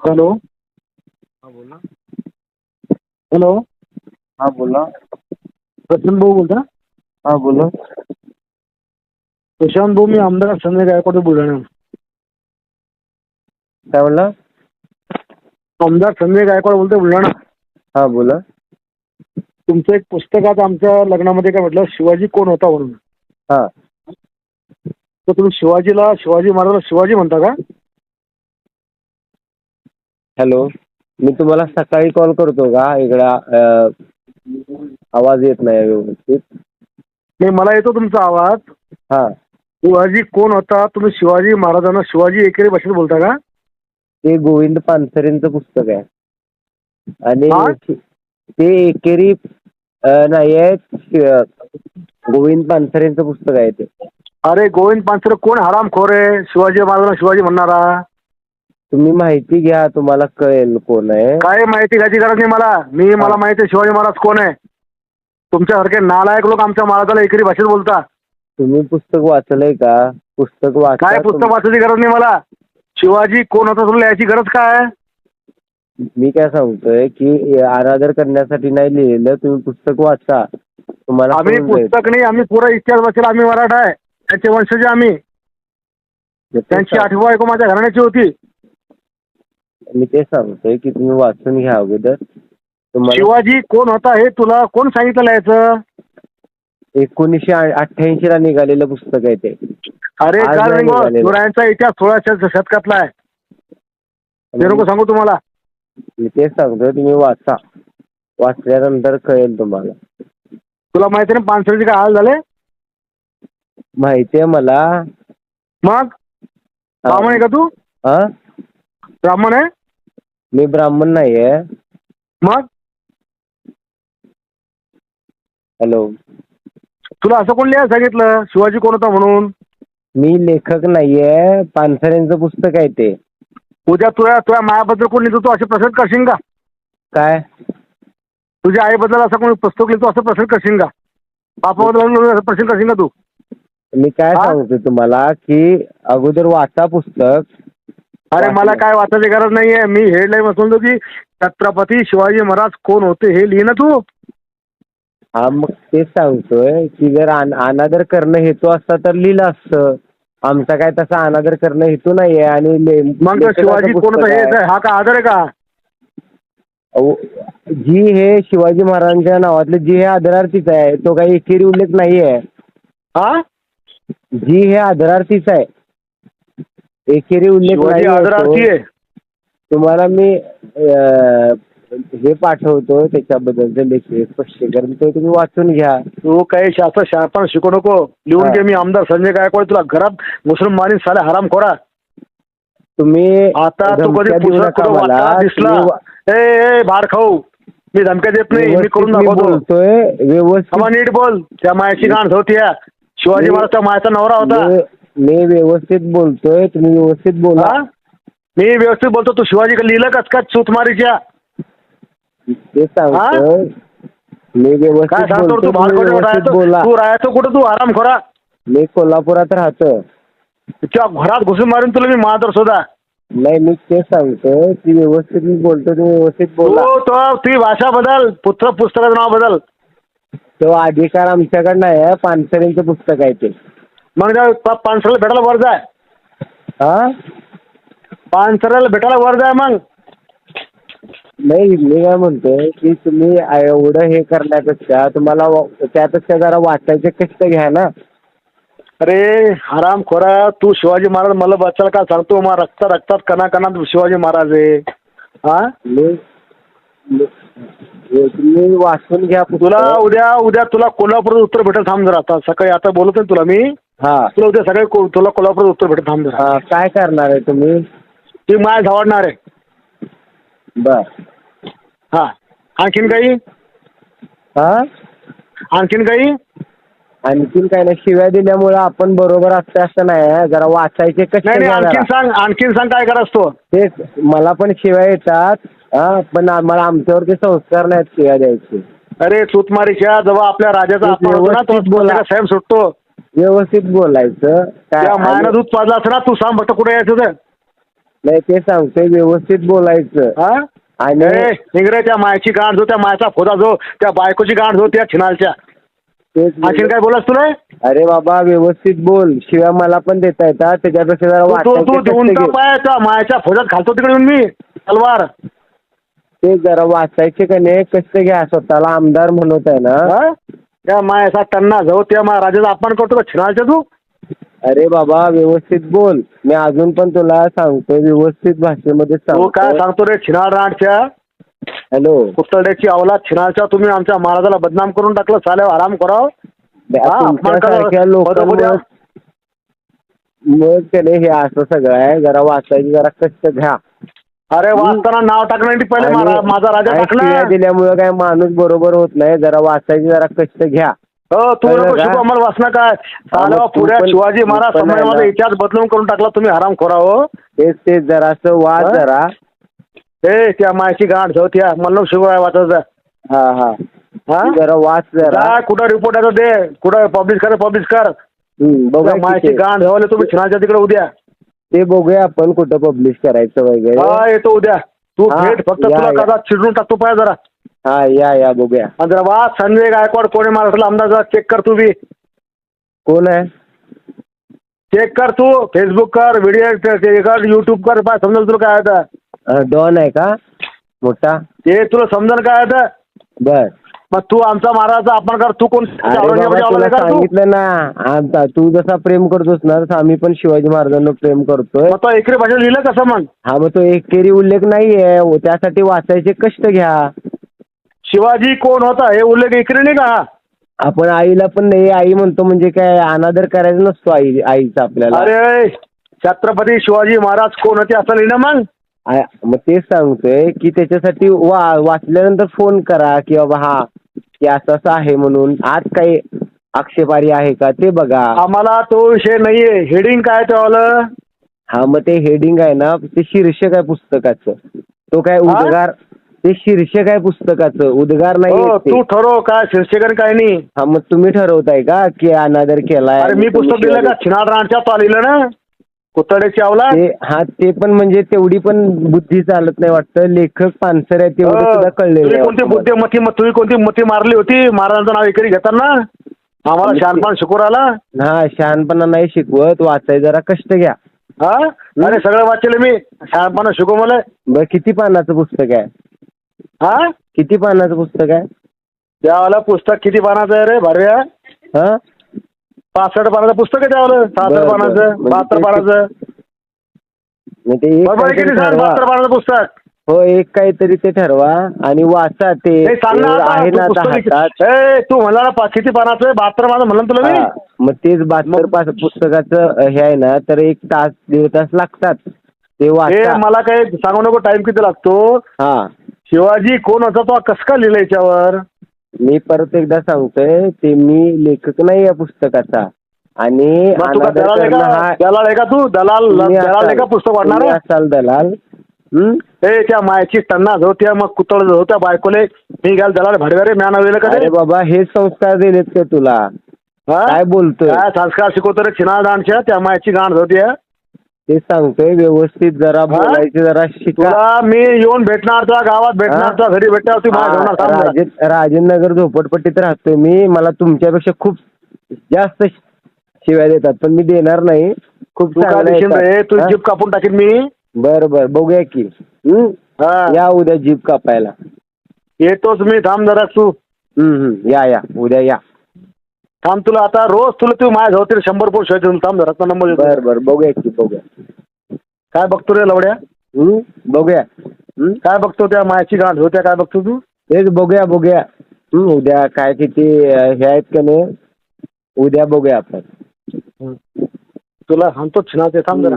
Hello. हा बोला. Hello. हा बोला. प्रशांत भाऊ बोलता? हा बोला. प्रशांत भाऊ, मी आमदार संजय गायकवाड बुलढाणा. काय बोलला? आमदार संजय गायकवाड बोलतोय, बुलढाणा. हा बोला. तुमचं एक पुस्तकात आमच्या लग्नामध्ये काय म्हटलं, शिवाजी कोण होता म्हणून. हा. तर तुम्ही शिवाजी महाराजांना शिवाजी म्हणता का? हॅलो. मी तुम्हाला सकाळी कॉल करतो का? इकडं आवाज येत नाही व्यवस्थित. नाही, मला येतो तुमचा आवाज. हा. शिवाजी कोण होता, तुम्ही शिवाजी महाराजांना शिवाजी एकेरी भाषेत बोलता का? ते गोविंद पानसरेंचं पुस्तक आहे. हा? आणि ते एकेरी नाही आहे, गोविंद पानसरेंचं पुस्तक आहे ते. अरे गोविंद पानसरे कोण हरामखोर आहे, शिवाजी महाराजांना शिवाजी म्हणणारा? तुम्ही माहिती घ्या, तुम्हाला कळेल कोण आहे. काय माहिती घ्यायची गरज नाही मला माहिती आहे शिवाजी महाराज कोण आहे. तुमच्यासारखे नालायक लोक आमच्या महाराजाला एकेरी भाषेत बोलता. तुम्ही पुस्तक वाचलंय का? पुस्तक वाचा. काय पुस्तक वाचायची गरज नाही मला. शिवाजी कोण होता तुला याची गरज काय? मी काय सांगतोय की अनादर करण्यासाठी नाही लिहिलेलं, तुम्ही पुस्तक वाचा. तुम्हाला आम्ही पुस्तक नाही, आम्ही पुरा इतिहास वाचला. आम्ही मराठा आहे, त्याचे वंशज आम्ही. त्यांची आठवण ऐकू माझ्या घराण्याची होती. मी ते सांगतोय की तुम्ही वाचून घ्या अगोदर. शिवाजी कोण होता हे तुला कोण सांगितलं याचं? 1988 ला निघालेलं पुस्तक आहे ते. अरे शिवरायांचा इतिहास 16व्या शतकातला आहे. ते नको सांगू तुम्हाला. मी तेच सांगतोय, तुम्ही वाचा. वाचल्यानंतर कळेल तुम्हाला. तुला माहिती ना पानसरेचे काय हाल झाले? माहिती आहे मला. मग ब्राह्मण आहे का तू? हा. ब्राह्मण आहे? मी ब्राह्मण नाही आहे. मग हॅलो. तुला असं कोण लिहायला सांगितलं शिवाजी कोण होता म्हणून? मी लेखक नाहीये, पानसरेंचं पुस्तक आहे ते. उद्या तुझ्या मायाबद्दल कोण लिहितो, तू असे प्रश्न करशील का? काय? तुझ्या आईबद्दल असं कोणी पुस्तक लिहितो असं प्रश्न करशील का? बापाबद्दल असं प्रश्न करशील का तू? मी काय सांगतो तुम्हाला की अगोदर वाचा पुस्तक. अरे मला काय वाचायची गरज नाहीये. मी हेडलाईन वाचून की छत्रपती शिवाजी महाराज कोण होते हे लिहि ना तू. हा, मग तेच सांगतोय की जर अनादर करणं हेतू असता तर लिहिलं असतं. आमचा काय तसा अनादर करणं हेतू नाहीये. आणि मग शिवाजी कोण होता हे हा का आदर आहे का? जी हे शिवाजी महाराजांच्या नावातले जी हे आदरार्थीच आहे, तो काही एकेरी उल्लेख नाहीये. हा. जी हे आदरार्थीच आहे, एकेरी उल्लेख नाही. आदरार्थी आहे. तुम्हाला मी हे पाठवतो त्याच्याबद्दलचे लेखी स्पष्टीकरण, ते तुम्ही वाचून घ्या. तू काही शास्त्र शिकू नको. लिहून घे. मी आमदार संजय गायकवाड तुला घरात मुस्लिम मारीन साले हरामखोरा. तुम्ही आता तू कधी दिसला ए बाहेर खाऊ, मी धमक्या देत नाही. मी करून बोलतोय व्यवस्थित. नीट बोल. त्या मायाची गांड होती. शिवाजी महाराजचा मायाचा नवरा होता. मी व्यवस्थित बोलतोय, तुम्ही व्यवस्थित बोला. मी व्यवस्थित बोलतो. तू शिवाजी लिहिलं कस का सूतमारीच्या? ते सांगतोय मी व्यवस्थित बोलतो. तू राहायचं कुठं तू हरामखोरा? मी कोल्हापुरात राहतो. तुझ्या घरात घुसून मारून तुला मी महादर सुद्धा नाही. मी ते सांगतोय की व्यवस्थित मी बोलतो, तुम्ही व्यवस्थित बोला. तुझी भाषा बदल. पुस्तकाचं नाव बदल. तो अधिकार आमच्याकडे आहे. पानसरेंचं पुस्तक आहे ते. मग पानसरेला भेटायला वर जाय. हा. पानसरेला भेटायला वर जाय मग. नाही, मी काय म्हणतोय की तुम्ही एवढं हे करण्यापेक्षा तुम्हाला त्यापेक्षा जरा वाचायचे कष्ट घ्या ना. अरे हरामखोरा, तू शिवाजी महाराज मला बचायला का सांगतो? मग रक्तात कणाकणात शिवाजी महाराज आहे. हा. तुम्ही वाचून घ्या. तुला उद्या तुला कोल्हापूर उत्तर भेटेल. थांब जरा. आता सकाळी आता बोलतोय तुला मी. हा. तुला उद्या सकाळी तुला कोल्हापूर उत्तर भेटेल. थांब जरा. काय करणार आहे तुम्ही? ती माय धावडणार आहे. बर. हा. आणखीन काही? हा. आणखीन काही? आणखीन काय नाही. शिव्या दिल्यामुळे आपण बरोबर असते असं नाही. जरा वाचायचे कष्ट घ्या. आणखीन सांग काय करायचं तो? तेच मला पण शिव्या येतात. हा, पण आम्हाला आमच्यावरती संस्कार नाहीत शिव्या द्यायचे. अरे सूतमारीच्या जेव्हा आपल्या राजाचा अपमान होतो ना, तो साहेब सुटतो. व्यवस्थित बोलायचं. त्या मायानं दूध पाजला असं ना, तू सांग फक्त कुठे यायचं? नाही ते सांगतोय व्यवस्थित बोलायचं. हा आणि निगरे त्या मायची गाठ जो त्या मायचा फोदा जो त्या बायकोची गाठ जो त्या छिनालच्या तेच आणखीन काय बोलास तुला अरे बाबा व्यवस्थित बोल, शिवाय मला पण देता येतात त्याच्यापेक्षा जरा तू वाचायचे देऊन कष्ट घे. टाकाय त्या मायच्या फोदात घालतो तिकडे येऊन मी तलवार. ते जरा वाचायचे का नाही कष्ट घ्या, स्वतःला आमदार म्हणत आहे ना. हा? त्या मायाचा टन्ना जाऊ त्या राजाचा अपमान करतो का छिनालच्या तू. अरे बाबा व्यवस्थित बोल, मी अजून पण तुला सांगतोय व्यवस्थित भाषेमध्ये तू काय सांगतो. सांगतो रे छिनाळ रांडच्या हॅलो, कुत्तड्याची अवलाद छिनाळच्या तुम्ही आमच्या महाराजाला बदनाम करून टाकलं साल्या आराम कराव. तुमच्यासारख्या लोकांमुळे मग त्याने हे असं सगळं आहे. जरा वाचायची जरा कष्ट घ्या. अरे वाचताना नाव टाकण्यासाठी पहिले माझा राजा आणि टाकला. शिव्या दिल्यामुळे काय माणूस बरोबर होत नाही. जरा वाचायची जरा कष्ट घ्या. हो तू कळलं नको का? शिकू आम्हाला वाचना काय साल्या मग तू पुऱ्या पण- शिवाजी महाराज तू पण आहे संभाजीमध्ये ना. इतिहास बदलून करून टाकला तुम्ही आराम खोराव. तेच जरा असं वाच हा? जरा. त्या मायची गाठ जाऊ त्या मला शिकू आहे वाचायचं. हा हा हा? तू जरा वाच जरा. काय कुठं रिपोर्ट आहे दे कुठं पब्लिश कर. बघूया त्या मायची किती. गाठ झावले तुम्ही छिनाच्या तिकडे उद्या. ते बघूया आपण कुठं पब्लिश करायचं वगैरे. हा येतो उद्या तू हा, भेट फक्त या, तुला या. कदा चिडून टाकतो पाय जरा. हा या बघूया. आणि जरा वाच संजय गायकवाड कोणी महाराष्ट्राला आमदार जरा चेक कर तू बी. कोण आहे? चेक कर तू फेसबुक कर व्हिडिओ कर युट्यूब कर पाय समजेल तुला काय आता. डॉन आहे का मोठा? ते तुला समजेल काय आता. बर. मग तू आमचा महाराजाचा अपमान कर. तू कोण अरे बाबा औरंगजेबाच्या तुला आवलाद आहे का तू. सांगितलं ना, आता तू जसा प्रेम करतोस ना तसं आम्ही पण शिवाजी महाराजांना प्रेम करतोय. मग तो एकरी भाषेत लिहिलं कसं मग. हा मग तो एकेरी उल्लेख नाहीये, त्यासाठी वाचायचे कष्ट घ्या. शिवाजी कोण होता हे उल्लेख एकरी नाही का. आपण आईला पण नाही आई म्हणतो म्हणजे काय अनादर करायचा नसतो आईचा आपल्याला. अरे छत्रपती शिवाजी महाराज कोण होते असं लिहिणं मग. मग तेच सांगतोय की त्याच्यासाठी वाचल्यानंतर फोन करा की बाबा हा की असं आहे म्हणून. आज काही आक्षेपारी आहे का ते बघा. आम्हाला तो विषय नाहीये. हेडिंग काय त्यावालं. हा मग ते हेडिंग आहे ना, ते शीर्षक आहे पुस्तकाचं. तो काय उद्गार, ते शीर्षक आहे पुस्तकाचं, उद्गार नाही. हो तू ठरव काय शीर्षक काय नाही. हा मग तुम्ही ठरवताय का की अनादर केलाय. अरे मी पुस्तक दिलं का छिनाळ राणच्या तो लिहिलं ना कुत्तड्याची अवलाद. हा ते पण म्हणजे तेवढी पण बुद्धी चालत नाही वाटतं. लेखक पानसर आहे तेवढं सुद्धा कळलेलं तुम्ही कोणती तुम्ही कोणती मती मारली होती महाराजांचं नाव एकरी घेताना. आम्हाला शहाणपण शिकू राहिला. हा शहाणपणा नाही शिकवत, वाचाय जरा कष्ट घ्या. हा अरे सगळं वाचले मी शहाणपणा शिकू मला. बरं किती पानाचं पुस्तक आहे? हा किती पानाचं पुस्तक आहे? त्यावाला पुस्तक किती पानाचं आहे रे भरव्या. हा 65 पानाचं पुस्तक आहे त्यावाला. 66 पानाचं 72 पानाचं. ते एक बरोबर काहीतरी किती ठरवा. 72 पानाचं पुस्तक. हो एक काहीतरी ते ठरवा आणि वाचा ते. सांग ना आहे ना आता हातात. तू म्हणला किती पानाचं 72 पानाचं म्हणलं तुला मी. मग तेच 72 पुस्तकाचं हे आहे ना, तर 1 तास 1.5 तास लागतात ते वाचा. मला काही सांगू नको टाइम किती लागतो. हा शिवाजी कोण होता तो कसं काय लिहिलं याच्यावर. मी परत एकदा सांगतोय ते मी लेखक नाही या पुस्तकाचा. आणि दलाल आहे का तू. दलाल आहे का पुस्तक वाढणार असाल दलाल. त्या मायाची टन्ना होत्या मग कुतळ होत्या बायकोले मी घ्याल दलाल भडव्या रे म्या नव्हे का. अरे बाबा हे संस्कार दिलेत का तुला? काय बोलतोय? काय संस्कार शिकवतो रे छिनाळ दांडच्या त्या मायाची गांड होत्या. ते सांगतोय व्यवस्थित जरा बोलायचे जरा शिका. तुला मी येऊन भेटणार तुला गावात भेटणार तुला घरी भेटणार तू माझ्या राजेंद्र नगर झोपडपट्टीत राहतोय मी. मला तुमच्यापेक्षा खूप जास्त शिव्या देतात पण मी देणार नाही. खूप रे तू जीप कापून टाकीन मी. बरं बघूया की. या उद्या जीप कापायला येतोच मी. थांब जरा तू. या उद्या या. थांब तुला आता रोज तू माझ्या होतील 100 पोस्ट शोधून थांब जरा नंबर. बरं बघूया की बघूया. काय बघतो रे लवड्या. बघूया काय बघतो त्या मायाची गांड होत्या काय बघतो तू. तेच बघूया. उद्या काय किती हे आहेत का नाही उद्या बघूया आपण. तुला सांगतो छिनाचे थांब जरा.